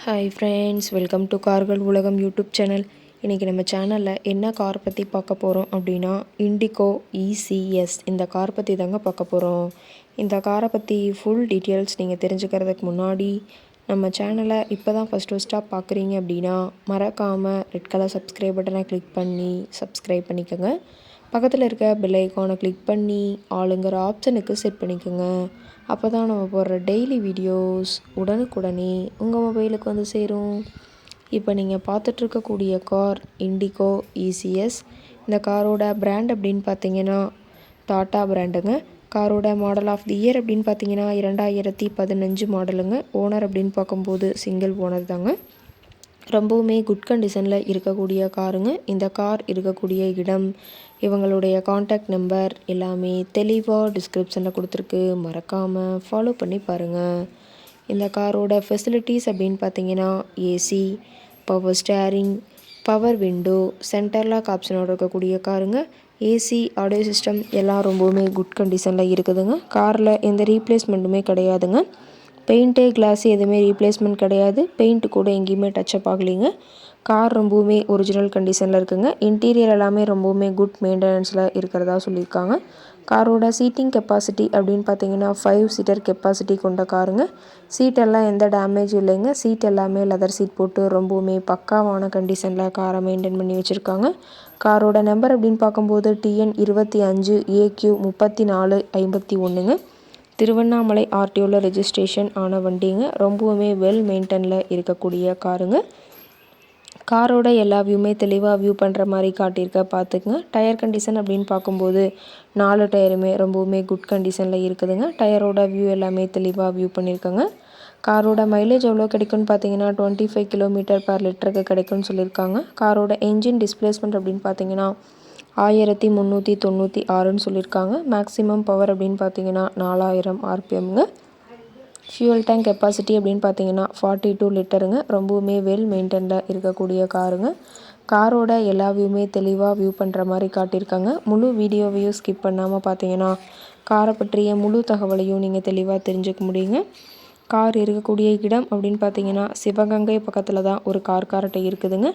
Hi friends, welcome to கார்கள் உலகம் YouTube channel. இன்றைக்கி நம்ம சேனலில் என்ன கார் பற்றி பார்க்க போகிறோம் அப்படின்னா, இண்டிகோ ECS இந்த கார் பற்றி தாங்க பார்க்க போகிறோம். இந்த காரை பற்றி ஃபுல் டீட்டெயில்ஸ் நீங்கள் தெரிஞ்சுக்கிறதுக்கு முன்னாடி நம்ம சேனலை இப்போ தான் ஃபஸ்ட்டாக பார்க்குறீங்க அப்படின்னா மறக்காமல் ரெட் கலர் சப்ஸ்கிரைப் பட்டனை கிளிக் பண்ணி சப்ஸ்கிரைப் பண்ணிக்கோங்க. பக்கத்தில் இருக்க பெல் ஐக்கானை கிளிக் பண்ணி ஆளுங்கிற ஆப்ஷனுக்கு செட் பண்ணிக்கோங்க. அப்போ தான் நம்ம போடுற டெய்லி வீடியோஸ் உடனுக்குடனே உங்கள் மொபைலுக்கு வந்து சேரும். இப்போ நீங்கள் பார்த்துட்ருக்கக்கூடிய கார் இண்டிகோ ECS. இந்த காரோட பிராண்ட் அப்படின்னு பார்த்தீங்கன்னா டாட்டா பிராண்டுங்க. காரோட மாடல் ஆஃப் தி இயர் அப்படின்னு பார்த்தீங்கன்னா 2015 மாடலுங்க. ஓனர் அப்படின்னு பார்க்கும்போது சிங்கிள் ஓனர் தாங்க. ரொம்பவுமே குட் கண்டிஷனில் இருக்கக்கூடிய காருங்க. இந்த கார் இருக்கக்கூடிய இடம், இவங்களுடைய காண்டாக்ட் நம்பர் எல்லாமே தெளிவாக டிஸ்கிரிப்ஷனில் கொடுத்துருக்கு. மறக்காமல் ஃபாலோ பண்ணி பாருங்கள். இந்த காரோட ஃபெசிலிட்டிஸ் அப்படின்னு பார்த்தீங்கன்னா AC, power steering, power window, center lock ஆப்ஷனோட இருக்கக்கூடிய காருங்க. ஏசி, ஆடியோ சிஸ்டம் எல்லாம் ரொம்பவுமே குட் கண்டிஷனில் இருக்குதுங்க. காரில் எந்த ரீப்ளேஸ்மெண்ட்டுமே கிடையாதுங்க. பெயிண்ட்டு, கிளாஸு எதுவுமே ரீப்ளேஸ்மெண்ட் கிடையாது. பெயிண்ட்டு கூட எங்கேயுமே டச்சப் ஆகலைங்க. கார் ரொம்பவுமே ஒரிஜினல் கண்டிஷனில் இருக்குங்க. இன்டீரியர் எல்லாமே ரொம்பவுமே குட் மெயின்டெனன்ஸில் இருக்கிறதா சொல்லியிருக்காங்க. காரோட சீட்டிங் கெப்பாசிட்டி அப்படின்னு பார்த்தீங்கன்னா 5 சீட்டர் கெப்பாசிட்டி கொண்ட காருங்க. சீட்டெல்லாம் எந்த டேமேஜும் இல்லைங்க. சீட் எல்லாமே லெதர் சீட் போட்டு ரொம்பவுமே பக்காவான கண்டிஷனில் காரை மெயின்டைன் பண்ணி வச்சுருக்காங்க. காரோட நம்பர் அப்படின்னு பார்க்கும்போது TN 25 AQ 3451ங்க. திருவண்ணாமலை RTOவில் ரெஜிஸ்ட்ரேஷன் ஆன வண்டிங்க. ரொம்பவுமே வெல் மெயின்டெனில் இருக்கக்கூடிய காருங்க. காரோட எல்லா வியூமே தெளிவாக வியூ பண்ணுற மாதிரி காட்டியிருக்க பார்த்துக்குங்க. டயர் கண்டிஷன் அப்படின்னு பார்க்கும்போது 4 டயருமே ரொம்பவுமே குட் கண்டிஷனில் இருக்குதுங்க. டயரோட வியூ எல்லாமே தெளிவாக வியூ பண்ணியிருக்கோங்க. காரோட மைலேஜ் எவ்வளோ கிடைக்கும்னு பார்த்தீங்கன்னா 25 km/லிட்டருக்கு கிடைக்கும்னு சொல்லியிருக்காங்க. காரோட என்ஜின் டிஸ்பிளேஸ்மெண்ட் அப்படின்னு பார்த்தீங்கன்னா 1396ன்னு சொல்லியிருக்காங்க. மேக்ஸிமம் பவர் அப்படின்னு பார்த்தீங்கன்னா 4000 RPMங்க. ஃபியூல் டேங்க் கெப்பாசிட்டி அப்படின்னு பார்த்தீங்கன்னா 42 லிட்டருங்க. ரொம்பவுமே வெல் மெயின்டெனில் இருக்கக்கூடிய காருங்க. காரோட எல்லா வியூமே தெளிவாக வியூ பண்ணுற மாதிரி காட்டியிருக்காங்க. முழு வீடியோவையும் ஸ்கிப் பண்ணாமல் பார்த்தீங்கன்னா காரை பற்றிய முழு தகவலையும் நீங்கள் தெளிவாக தெரிஞ்சுக்க முடியுங்க. கார் இருக்கக்கூடிய இடம் அப்படின்னு பார்த்தீங்கன்னா சிவகங்கை பக்கத்தில் தான் ஒரு கார்ட்டை இருக்குதுங்க.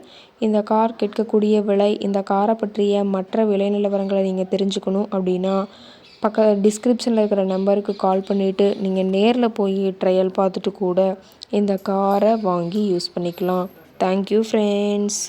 இந்த கார் கேட்கக்கூடிய விலை, இந்த காரை பற்றிய மற்ற விலை நிலவரங்களை நீங்கள் தெரிஞ்சுக்கணும் அப்படின்னா டிஸ்கிரிப்ஷனில் இருக்கிற நம்பருக்கு கால் பண்ணிவிட்டு நீங்கள் நேரில் போய் ட்ரையல் பார்த்துட்டு கூட இந்த காரை வாங்கி யூஸ் பண்ணிக்கலாம். Thank you friends.